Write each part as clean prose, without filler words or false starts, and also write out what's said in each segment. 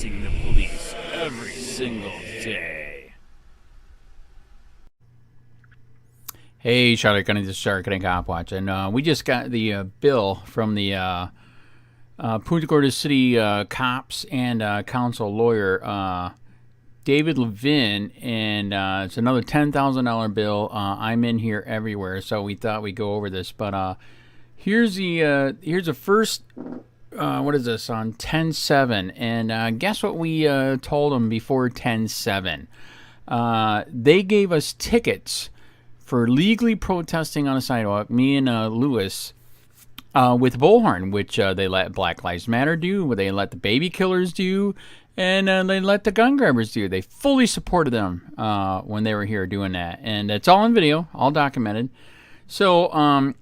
facing the police every single day. Hey, Charlotte County, this is Charlotte County Cop Watch, and we just got the bill from the Punta Gorda City cops and council lawyer, David Levin, and it's another $10,000 bill. I'm in here everywhere, so we thought we'd go over this. But here's the first. What is this on 10/7? And guess what we told them before 10/7? They gave us tickets for legally protesting on a sidewalk. Me and Lewis. With bullhorn, which they let Black Lives Matter do, what they let the baby killers do, and they let the gun grabbers do. They fully supported them when they were here doing that. And it's all on video, all documented. So,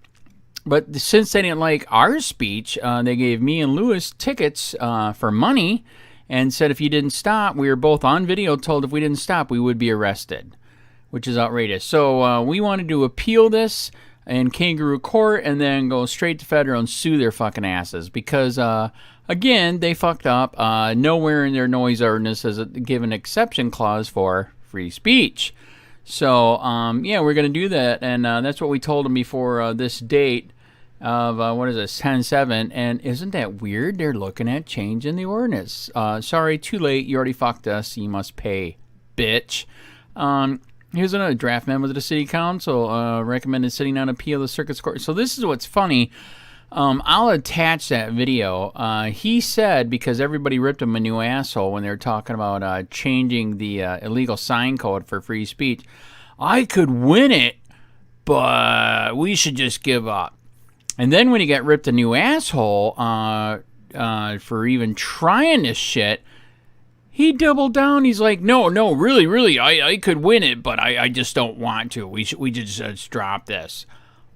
but since they didn't like our speech, they gave me and Lewis tickets for money and said if you didn't stop, we were both on video told if we didn't stop, we would be arrested, which is outrageous. So we wanted to appeal this in kangaroo court and then go straight to federal and sue their fucking asses because, again, they fucked up. Nowhere in their noise ordinance is it give an exception clause for free speech. So, yeah, we're going to do that, and that's what we told them before this date of, 10/7, and isn't that weird? They're looking at changing the ordinance. Sorry, too late. You already fucked us. You must pay, bitch. Here's another draft memo to the city council. Recommended sitting on appeal the circuit court. So this is what's funny. I'll attach that video. He said, because everybody ripped him a new asshole when they were talking about changing the illegal sign code for free speech, I could win it, but we should just give up. And then when he got ripped a new asshole for even trying this shit, he doubled down. He's like, no, really, I could win it, but I just don't want to. We just drop this.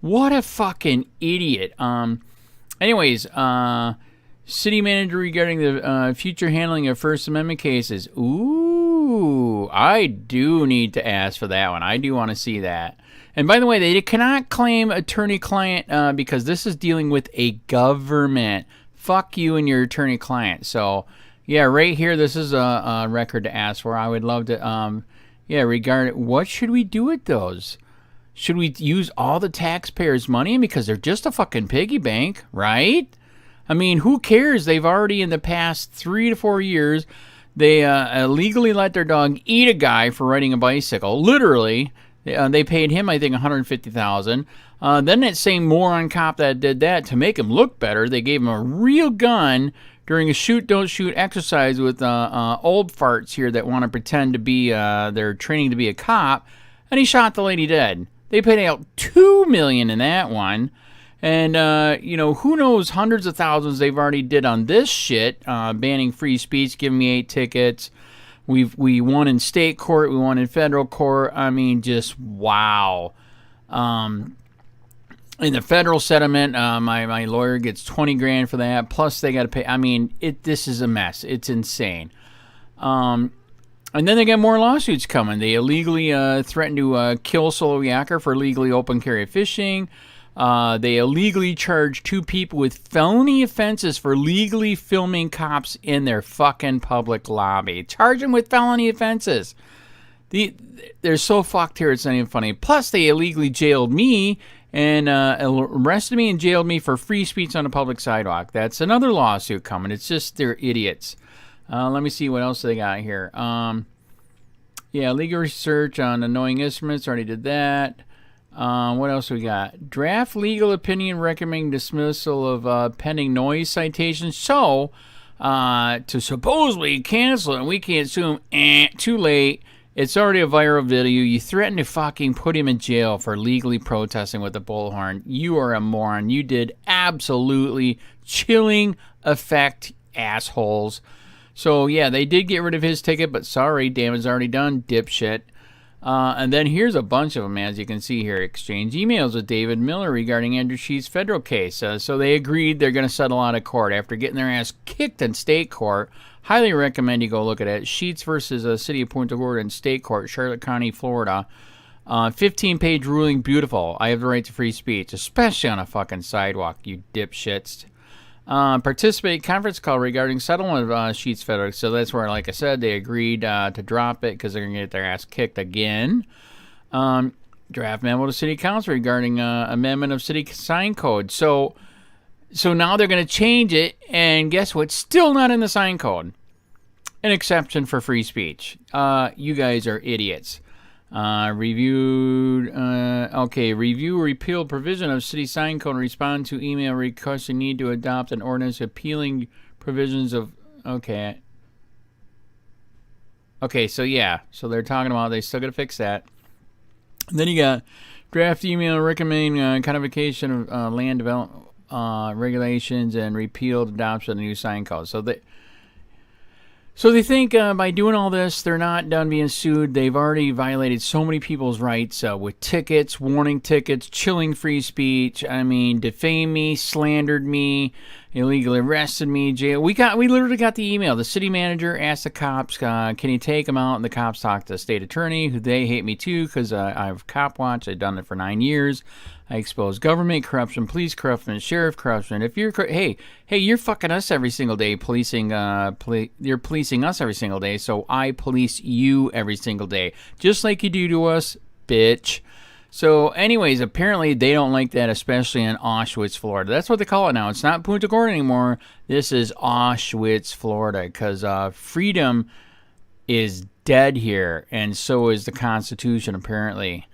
What a fucking idiot. Anyways, city manager regarding the future handling of First Amendment cases. Ooh, I do need to ask for that one. I do want to see that. And by the way, they cannot claim attorney-client because this is dealing with a government. Fuck you and your attorney-client. So, yeah, right here, this is a record to ask for. I would love to, what should we do with those? Should we use all the taxpayers' money? Because they're just a fucking piggy bank, right? I mean, who cares? They've already, in the past 3 to 4 years, they illegally let their dog eat a guy for riding a bicycle. Literally, they paid him, I think, $150,000. Then that same moron cop that did that, to make him look better, they gave him a real gun during a shoot-don't-shoot exercise with old farts here that want to pretend to be, they're training to be a cop, and he shot the lady dead. They paid out $2 million in that one. And, who knows, hundreds of thousands they've already did on this shit, banning free speech, giving me 8 tickets. We won in state court, we won in federal court. I mean, just wow. In the federal settlement, my lawyer gets $20,000 for that. Plus, they got to pay. I mean, this is a mess. It's insane. And then they got more lawsuits coming. They illegally threatened to kill solo yacker for illegally open carry fishing. They illegally charged 2 people with felony offenses for legally filming cops in their fucking public lobby. Charge them with felony offenses. They're so fucked here, it's not even funny. Plus, they illegally jailed me and arrested me and jailed me for free speech on a public sidewalk. That's another lawsuit coming. It's just they're idiots. Let me see what else they got here. Legal research on annoying instruments. Already did that. What else we got? Draft legal opinion recommending dismissal of pending noise citations. So, to supposedly cancel it, and we can't sue him. Too late. It's already a viral video. You threatened to fucking put him in jail for legally protesting with a bullhorn. You are a moron. You did absolutely chilling effect, assholes. So, yeah, they did get rid of his ticket, but sorry, damage already done, dipshit. And then here's a bunch of them, as you can see here. Exchange emails with David Miller regarding Andrew Sheets' federal case. So they agreed they're going to settle out of court after getting their ass kicked in state court. Highly recommend you go look at it. Sheets versus City of Punta Gorda in state court, Charlotte County, Florida. 15-page ruling, beautiful. I have the right to free speech, especially on a fucking sidewalk, you dipshits. Participate conference call regarding settlement of Sheets Federal. So that's where, like I said, they agreed to drop it because they're going to get their ass kicked again. Draft memo to City Council regarding amendment of City Sign Code. So now they're going to change it, and guess what? Still not in the sign code. An exception for free speech. You guys are idiots. Review repealed provision of City Sign Code and respond to email requesting need to adopt an ordinance appealing provisions of... Okay, so yeah. So they're talking about they still got to fix that. And then you got draft email recommending codification of land development regulations and repealed adoption of the new sign code. So they think by doing all this, they're not done being sued. They've already violated so many people's rights with tickets, warning tickets, chilling free speech. I mean, defamed me, slandered me, illegally arrested me, jail. We literally got the email. The city manager asked the cops, can you take them out? And the cops talked to the state attorney, who they hate me too because I've cop watch. I've done it for 9 years. I expose government corruption, police corruption, sheriff corruption. If you're you're fucking us every single day, policing. You're policing us every single day, so I police you every single day, just like you do to us, bitch. So, anyways, apparently they don't like that, especially in Auschwitz, Florida. That's what they call it now. It's not Punta Gorda anymore. This is Auschwitz, Florida, because freedom is dead here, and so is the Constitution, apparently.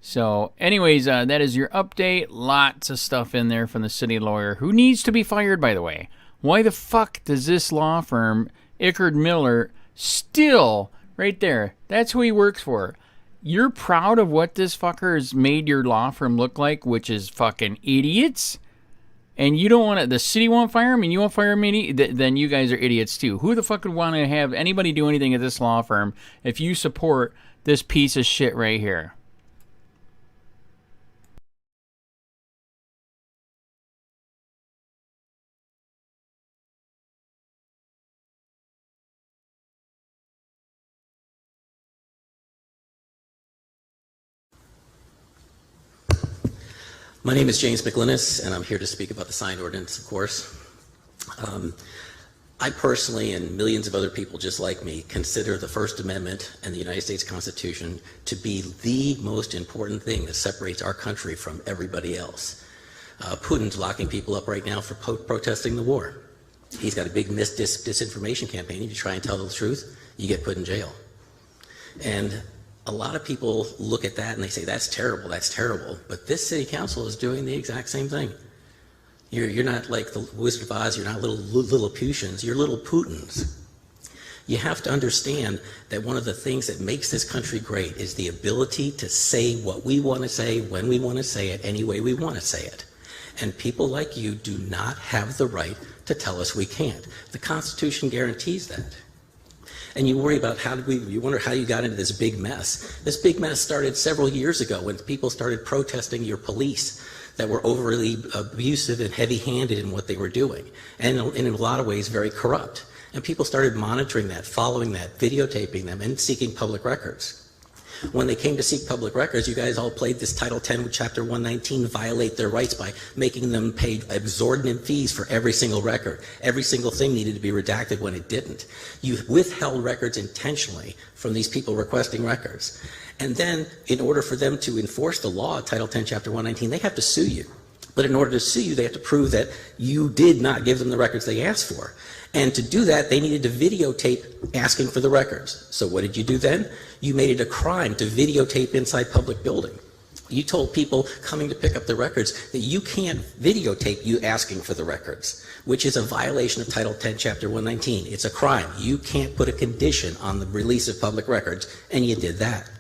So, anyways, that is your update. Lots of stuff in there from the city lawyer, who needs to be fired, by the way. Why the fuck does this law firm, Ickard Miller, still, right there, that's who he works for. You're proud of what this fucker has made your law firm look like, which is fucking idiots? And you don't want to, the city won't fire him and you won't fire him, then you guys are idiots too. Who the fuck would want to have anybody do anything at this law firm if you support this piece of shit right here? My name is James McLinnis, and I'm here to speak about the sign ordinance, of course. I personally, and millions of other people just like me, consider the First Amendment and the United States Constitution to be the most important thing that separates our country from everybody else. Putin's locking people up right now for protesting the war. He's got a big disinformation campaign. If you try and tell the truth, you get put in jail. And a lot of people look at that and they say, that's terrible, but this city council is doing the exact same thing. You're not like the Wizard of Oz, you're not little Putians, you're little Putins. You have to understand that one of the things that makes this country great is the ability to say what we want to say, when we want to say it, any way we want to say it. And people like you do not have the right to tell us we can't. The Constitution guarantees that. And you worry about you wonder how you got into this big mess. This big mess started several years ago when people started protesting your police that were overly abusive and heavy-handed in what they were doing, and in a lot of ways very corrupt. And people started monitoring that, following that, videotaping them, and seeking public records. When they came to seek public records, you guys all played this Title 10 with Chapter 119 violate their rights by making them pay exorbitant fees for every single record. Every single thing needed to be redacted when it didn't. You withheld records intentionally from these people requesting records. And then, in order for them to enforce the law, Title 10, Chapter 119, they have to sue you. But in order to sue you, they have to prove that you did not give them the records they asked for. And to do that, they needed to videotape asking for the records. So what did you do then? You made it a crime to videotape inside public building. You told people coming to pick up the records that you can't videotape you asking for the records, which is a violation of Title 10, Chapter 119. It's a crime. You can't put a condition on the release of public records, and you did that.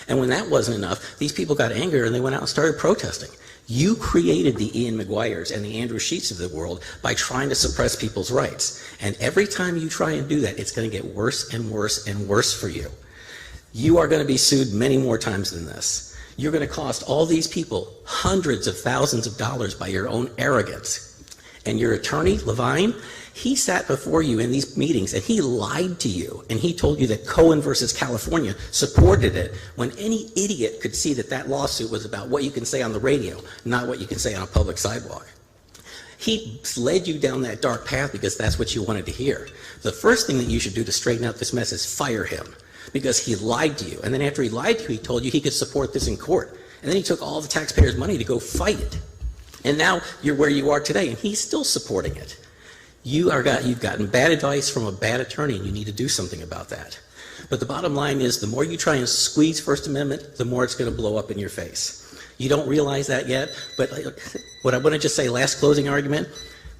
And when that wasn't enough, these people got angry and they went out and started protesting. You created the Ian McGuires and the Andrew Sheets of the world by trying to suppress people's rights. And every time you try and do that, it's going to get worse and worse and worse for you. You are going to be sued many more times than this. You're going to cost all these people hundreds of thousands of dollars by your own arrogance. And your attorney, Levin, he sat before you in these meetings and he lied to you, and he told you that Cohen versus California supported it when any idiot could see that that lawsuit was about what you can say on the radio, not what you can say on a public sidewalk. He led you down that dark path because that's what you wanted to hear. The first thing that you should do to straighten out this mess is fire him, because he lied to you. And then after he lied to you, he told you he could support this in court. And then he took all the taxpayers' money to go fight it. And now you're where you are today, and he's still supporting it. You've gotten bad advice from a bad attorney, and you need to do something about that. But the bottom line is, the more you try and squeeze First Amendment, the more it's going to blow up in your face. You don't realize that yet, but what I want to just say, last closing argument,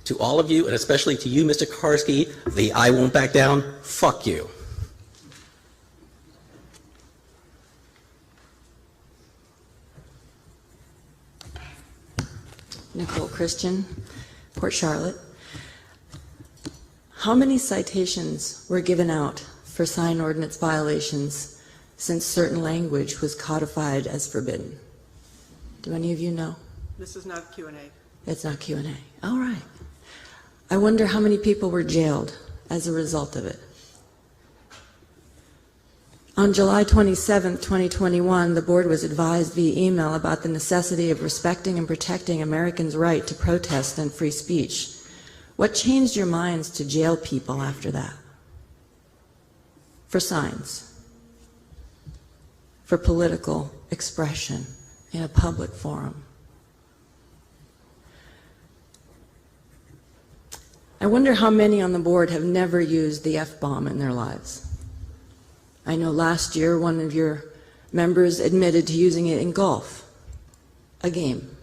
to all of you, and especially to you, Mr. Karski, the I won't back down, fuck you. Nicole Christian, Port Charlotte. How many citations were given out for sign ordinance violations since certain language was codified as forbidden? Do any of you know? This is not Q&A. It's not Q&A. All right. I wonder how many people were jailed as a result of it. On July 27, 2021, the board was advised via email about the necessity of respecting and protecting Americans' right to protest and free speech. What changed your minds to jail people after that? For signs, for political expression in a public forum. I wonder how many on the board have never used the F-bomb in their lives. I know last year one of your members admitted to using it in golf, a game.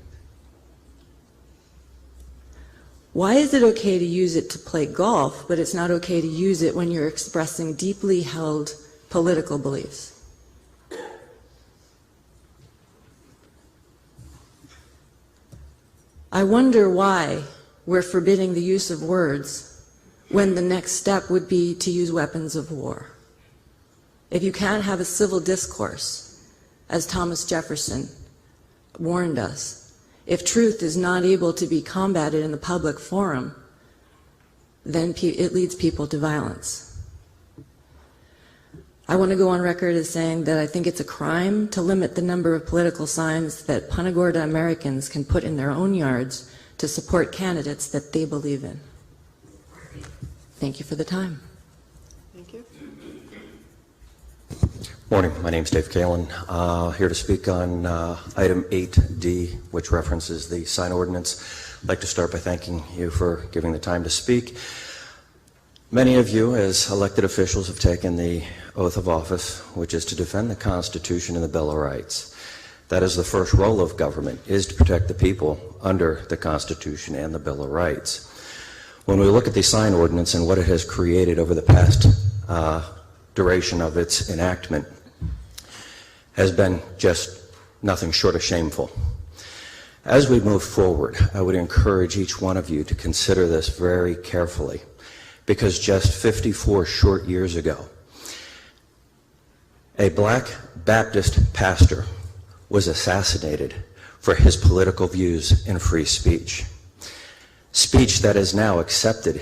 Why is it okay to use it to play golf, but it's not okay to use it when you're expressing deeply held political beliefs? I wonder why we're forbidding the use of words when the next step would be to use weapons of war. If you can't have a civil discourse, as Thomas Jefferson warned us, if truth is not able to be combated in the public forum, then it leads people to violence. I want to go on record as saying that I think it's a crime to limit the number of political signs that Punta Gorda Americans can put in their own yards to support candidates that they believe in. Thank you for the time. Thank you. Morning, my name is Dave Kalin, here to speak on item 8D, which references the sign ordinance. I'd like to start by thanking you for giving the time to speak. Many of you, as elected officials, have taken the oath of office, which is to defend the Constitution and the Bill of Rights. That is the first role of government, is to protect the people under the Constitution and the Bill of Rights. When we look at the sign ordinance and what it has created over the past duration of its enactment, has been just nothing short of shameful. As we move forward, I would encourage each one of you to consider this very carefully, because just 54 short years ago, a black Baptist pastor was assassinated for his political views and free speech. Speech that is now accepted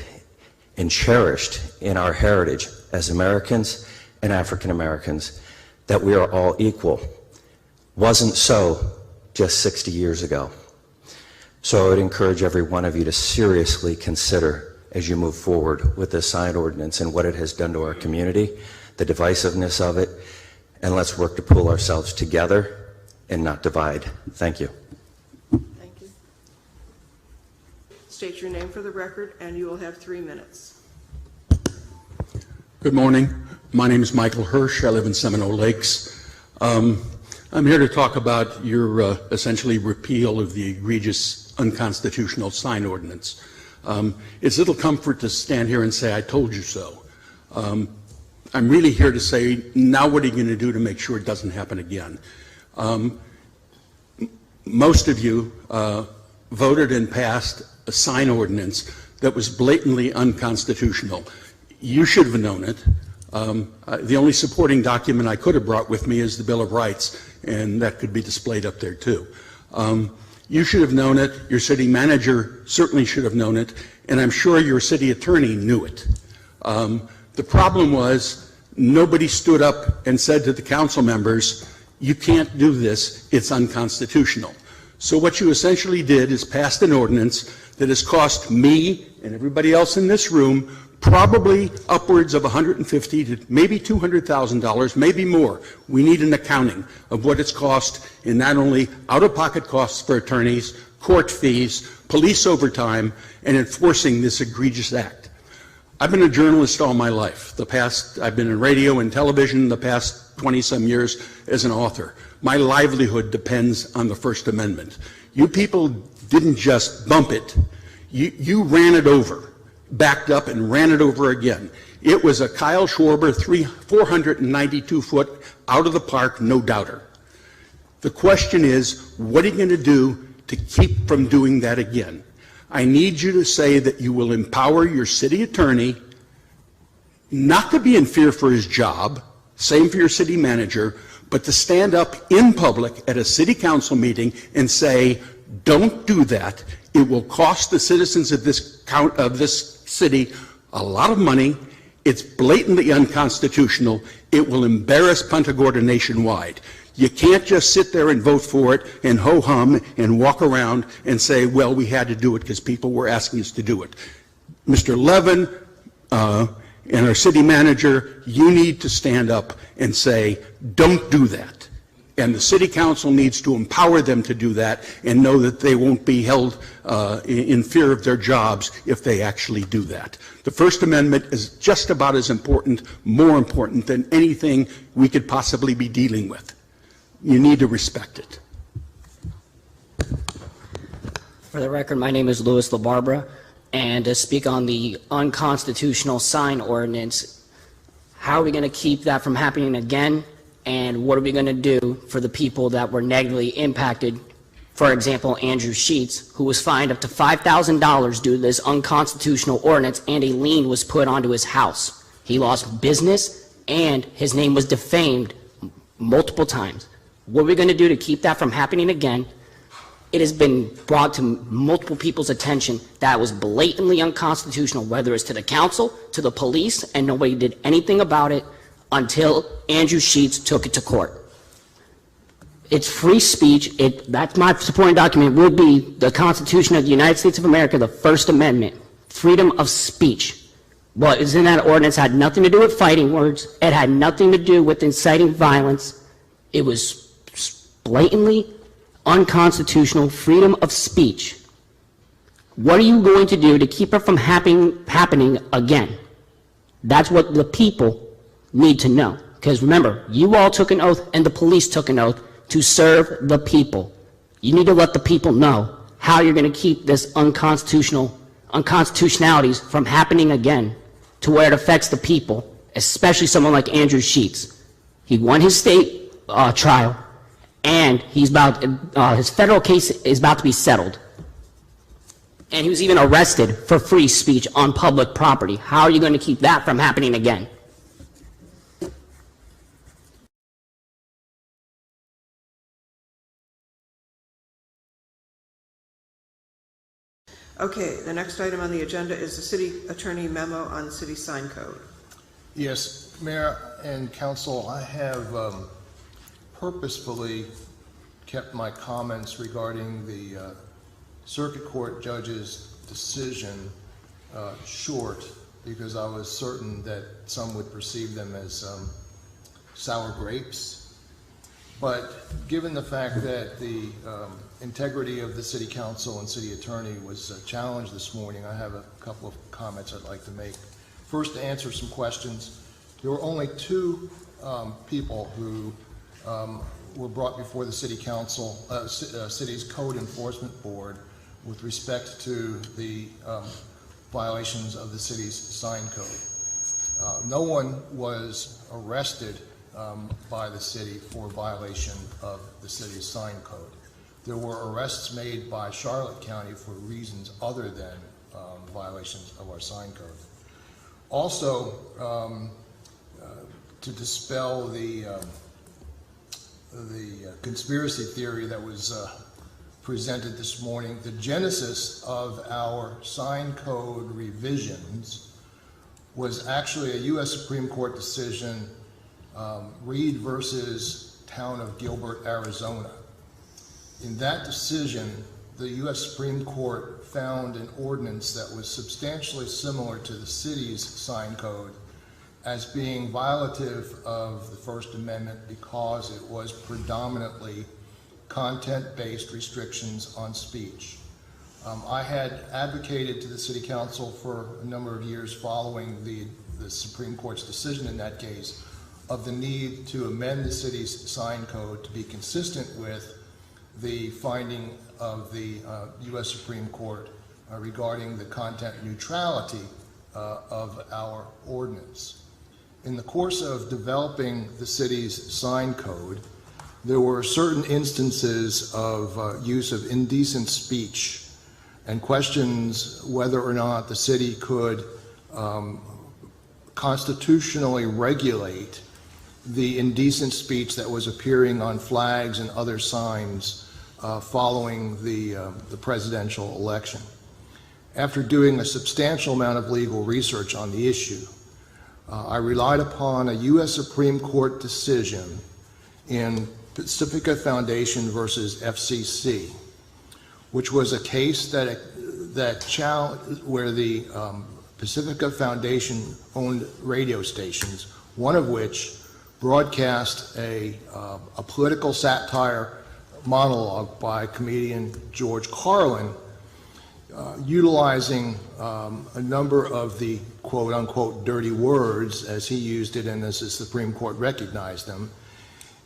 and cherished in our heritage as Americans and African Americans, that we are all equal, wasn't so just 60 years ago. So I would encourage every one of you to seriously consider, as you move forward with this sign ordinance and what it has done to our community, the divisiveness of it, and let's work to pull ourselves together and not divide. Thank you. Thank you. State your name for the record, and you will have 3 minutes. Good morning. My name is Michael Hirsch. I live in Seminole Lakes. I'm here to talk about your essentially repeal of the egregious unconstitutional sign ordinance. It's little comfort to stand here and say, I told you so. I'm really here to say, now what are you going to do to make sure it doesn't happen again? Most of you voted and passed a sign ordinance that was blatantly unconstitutional. You should have known it. The only supporting document I could have brought with me is the Bill of Rights, and that could be displayed up there too. You should have known it. Your city manager certainly should have known it, and I'm sure your city attorney knew it. The problem was nobody stood up and said to the council members, you can't do this, it's unconstitutional. So what you essentially did is passed an ordinance that has cost me and everybody else in this room probably upwards of $150,000 to maybe $200,000, maybe more. We need an accounting of what it's cost in not only out-of-pocket costs for attorneys, court fees, police overtime, and enforcing this egregious act. I've been a journalist all my life. I've been in radio and television the past 20-some years as an author. My livelihood depends on the First Amendment. You people didn't just bump it. You ran it over, backed up and ran it over again. It was a Kyle Schwarber 492-foot out of the park, no doubter. The question is, what are you going to do to keep from doing that again? I need you to say that you will empower your city attorney not to be in fear for his job, same for your city manager, but to stand up in public at a city council meeting and say, don't do that. It will cost the citizens of this city a lot of money. It's blatantly unconstitutional. It will embarrass Punta Gorda nationwide. You can't just sit there and vote for it and ho-hum and walk around and say, well, we had to do it because people were asking us to do it. Mr. Levin and our city manager, you need to stand up and say, don't do that. And the city council needs to empower them to do that and know that they won't be held in fear of their jobs if they actually do that. The First Amendment is just about as important, more important than anything we could possibly be dealing with. You need to respect it. For the record, my name is Louis LaBarbera, and to speak on the unconstitutional sign ordinance, how are we going to keep that from happening again? And what are we going to do for the people that were negatively impacted? For example, Andrew Sheets, who was fined up to $5,000 due to this unconstitutional ordinance, and a lien was put onto his house. He lost business, and his name was defamed multiple times. What are we going to do to keep that from happening again? It has been brought to multiple people's attention that it was blatantly unconstitutional, whether it's to the council, to the police, and nobody did anything about it until Andrew Sheets took it to court. It's free speech. That's my supporting document, will be the Constitution of the United States of America, the First Amendment, freedom of speech. What is in that ordinance had nothing to do with fighting words. It had nothing to do with inciting violence. It was blatantly unconstitutional freedom of speech. What are you going to do to keep it from happening again? That's what the people need to know. Because remember, you all took an oath and the police took an oath to serve the people. You need to let the people know how you're going to keep this unconstitutionalities from happening again to where it affects the people, especially someone like Andrew Sheets. He won his state trial, and he's his federal case is about to be settled. And he was even arrested for free speech on public property. How are you going to keep that from happening again? Okay, the next item on the agenda is the city attorney memo on city sign code. Yes, Mayor and Council, I have purposefully kept my comments regarding the circuit court judge's decision short, because I was certain that some would perceive them as sour grapes. But given the fact that the integrity of the city council and city attorney was challenged this morning, I have a couple of comments I'd like to make. First, to answer some questions. There were only two people who were brought before the city council, city's code enforcement board, with respect to the violations of the city's sign code. No one was arrested by the city for violation of the city's sign code. There were arrests made by Charlotte County for reasons other than violations of our sign code. Also, to dispel the conspiracy theory that was presented this morning, the genesis of our sign code revisions was actually a U.S. Supreme Court decision, Reed versus Town of Gilbert, Arizona. In that decision, the U.S. Supreme Court found an ordinance that was substantially similar to the city's sign code as being violative of the First Amendment because it was predominantly content-based restrictions on speech. I had advocated to the City Council for a number of years following the Supreme Court's decision in that case of the need to amend the city's sign code to be consistent with the finding of the U.S. Supreme Court regarding the content neutrality of our ordinance. In the course of developing the city's sign code, there were certain instances of use of indecent speech and questions whether or not the city could constitutionally regulate the indecent speech that was appearing on flags and other signs following the presidential election. After doing a substantial amount of legal research on the issue, I relied upon a U.S. Supreme Court decision in Pacifica Foundation versus FCC, which was a case where the Pacifica Foundation owned radio stations, one of which broadcast a political satire monologue by comedian George Carlin, utilizing a number of the quote-unquote dirty words, as he used it and as the Supreme Court recognized them,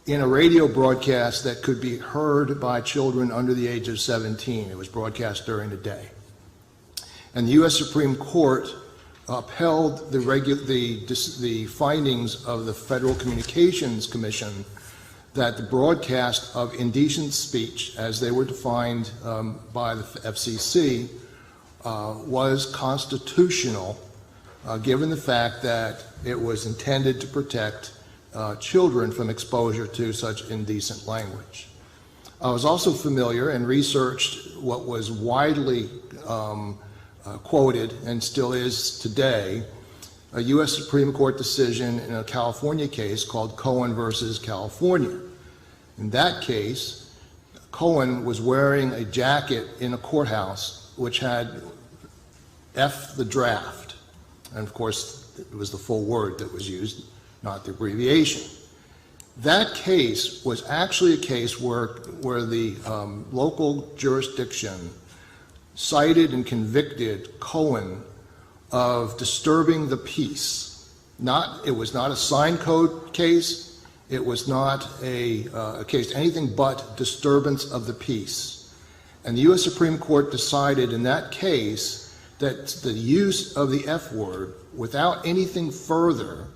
in a radio broadcast that could be heard by children under the age of 17. It was broadcast during the day. And the U.S. Supreme Court upheld the findings of the Federal Communications Commission that the broadcast of indecent speech, as they were defined by the FCC, was constitutional, given the fact that it was intended to protect children from exposure to such indecent language. I was also familiar and researched what was widely quoted and still is today, a U.S. Supreme Court decision in a California case called Cohen versus California. In that case, Cohen was wearing a jacket in a courthouse which had F the draft, and of course it was the full word that was used, not the abbreviation. That case was actually a case where the local jurisdiction cited and convicted Cohen of disturbing the peace. It was not a sign code case. It was not a case anything but disturbance of the peace. And the U.S. Supreme Court decided in that case that the use of the F word without anything further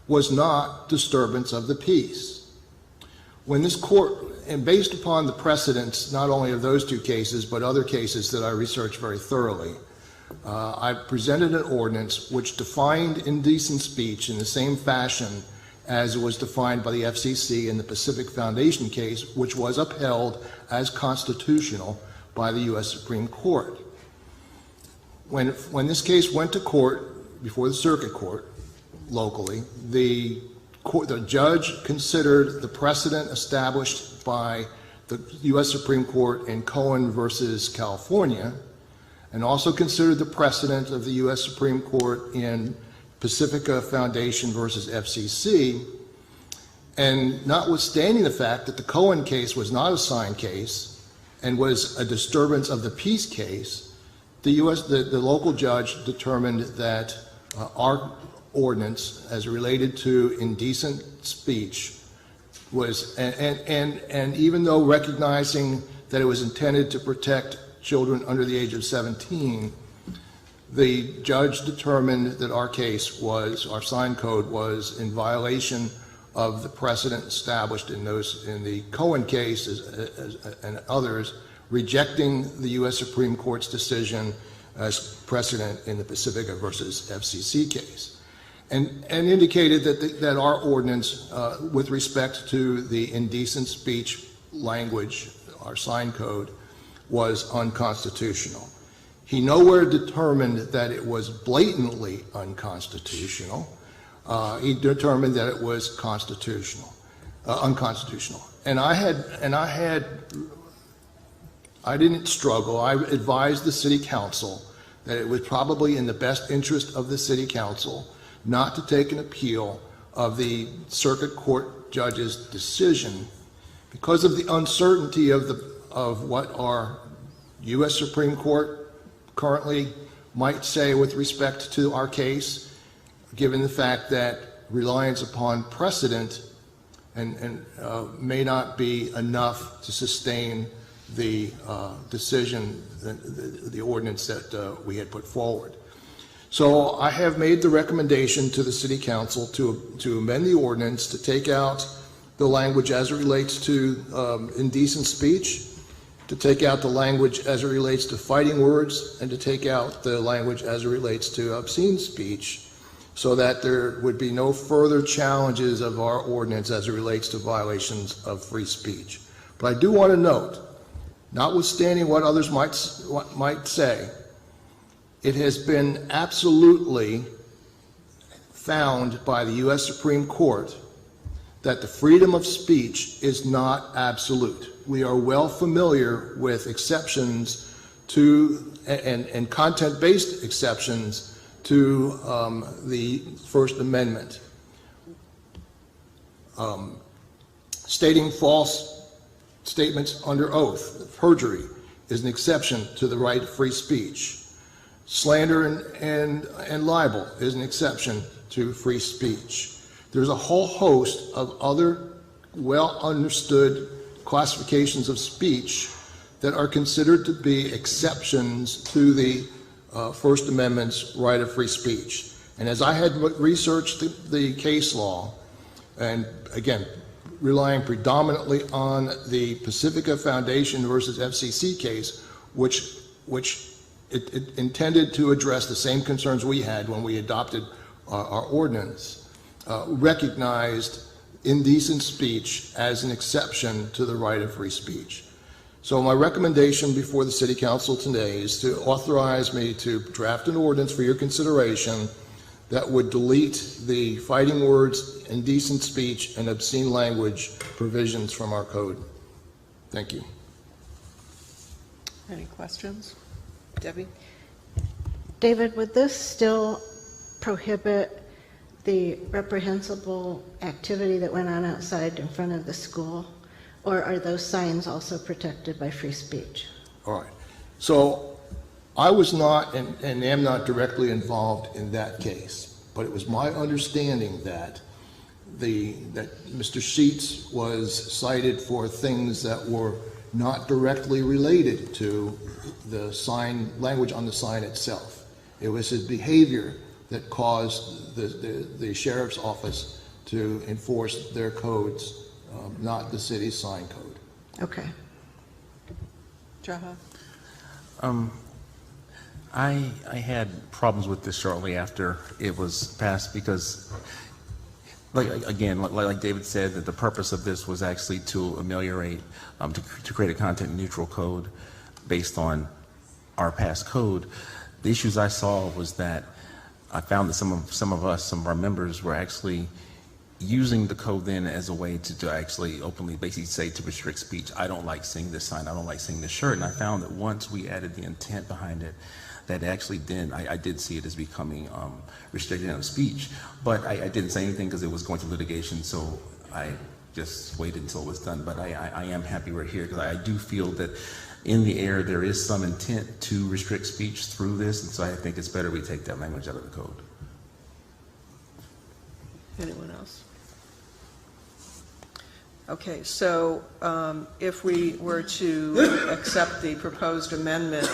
was not disturbance of the peace. When this court, and based upon the precedents not only of those two cases but other cases that I researched very thoroughly, I presented an ordinance which defined indecent speech in the same fashion as it was defined by the FCC in the Pacific Foundation case, which was upheld as constitutional by the U.S. Supreme Court. When this case went to court, before the circuit court, locally, the judge considered the precedent established by the U.S. Supreme Court in Cohen versus California, and also considered the precedent of the U.S. Supreme Court in Pacifica Foundation versus FCC, and notwithstanding the fact that the Cohen case was not a sign case and was a disturbance of the peace case, the local judge determined that our ordinance, as related to indecent speech, was, and even though recognizing that it was intended to protect children under the age of 17, the judge determined that our case was, our sign code was in violation of the precedent established in the Cohen case and others, rejecting the U.S. Supreme Court's decision as precedent in the Pacifica versus FCC case, and indicated that our ordinance, with respect to the indecent speech language, our sign code, was unconstitutional. He nowhere determined that it was blatantly unconstitutional. He determined that it was constitutional, unconstitutional. And I I didn't struggle. I advised the city council that it was probably in the best interest of the city council not to take an appeal of the circuit court judge's decision because of the uncertainty of what our U.S. Supreme Court currently might say with respect to our case, given the fact that reliance upon precedent may not be enough to sustain the decision, the ordinance that we had put forward. So I have made the recommendation to the City Council to amend the ordinance to take out the language as it relates to indecent speech, to take out the language as it relates to fighting words, and to take out the language as it relates to obscene speech, so that there would be no further challenges of our ordinance as it relates to violations of free speech. But I do want to note, notwithstanding what others might say, it has been absolutely found by the U.S. Supreme Court that the freedom of speech is not absolute. We are well familiar with exceptions to, and content-based exceptions to the First Amendment. Stating false statements under oath, perjury, is an exception to the right of free speech. Slander and libel is an exception to free speech. There's a whole host of other well understood classifications of speech that are considered to be exceptions to the First Amendment's right of free speech. And as I had researched the case law, and again, relying predominantly on the Pacifica Foundation versus FCC case, which it intended to address the same concerns we had when we adopted our ordinance, recognized indecent speech as an exception to the right of free speech. So my recommendation before the City Council today is to authorize me to draft an ordinance for your consideration that would delete the fighting words, indecent speech, and obscene language provisions from our code. Thank you. Any questions? Debbie? David, would this still prohibit the reprehensible activity that went on outside in front of the school? Or are those signs also protected by free speech? All right. So I was not and am not directly involved in that case, but it was my understanding that Mr. Sheets was cited for things that were not directly related to the sign language on the sign itself. It was his behavior that caused the sheriff's office to enforce their codes, not the city's sign code. Okay. Jaha? I had problems with this shortly after it was passed because, like David said, that the purpose of this was actually to ameliorate, to create a content-neutral code based on our past code. The issues I saw was that I found that some of our members were actually using the code then as a way to actually openly basically say to restrict speech, I don't like seeing this sign, I don't like seeing this shirt. And I found that once we added the intent behind it, that actually then I did see it as becoming restricted of speech. But I didn't say anything because it was going to litigation, so I just waited until it was done. But I am happy we're here because I do feel that in the air there is some intent to restrict speech through this, and so I think it's better we take that language out of the code. Anyone else? Okay, so if we were to accept the proposed amendment,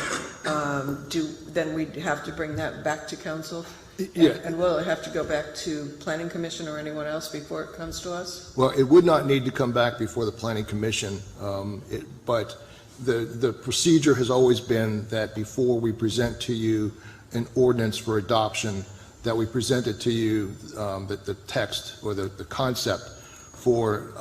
then we'd have to bring that back to council? Yeah. And will it have to go back to Planning Commission or anyone else before it comes to us? Well, it would not need to come back before the Planning Commission, but the procedure has always been that before we present to you an ordinance for adoption, that we present it to you, the text or the concept for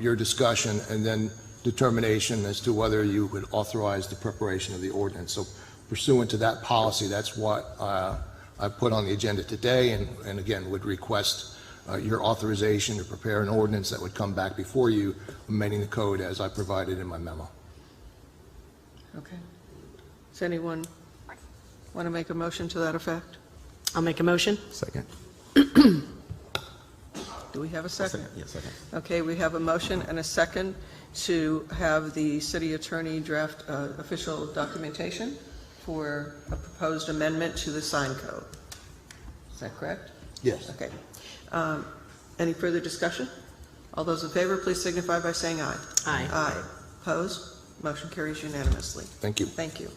your discussion and then determination as to whether you would authorize the preparation of the ordinance. So pursuant to that policy, that's what I put on the agenda today, and again would request your authorization to prepare an ordinance that would come back before you, amending the code as I provided in my memo. Okay. Does anyone want to make a motion to that effect? I'll make a motion. Second. Do we have a second? Yes, second. Okay, we have a motion and a second to have the city attorney draft official documentation for a proposed amendment to the sign code. Is that correct? Yes. Okay. Any further discussion? All those in favor, please signify by saying aye. Aye. Aye. Opposed? Motion carries unanimously. Thank you. Thank you.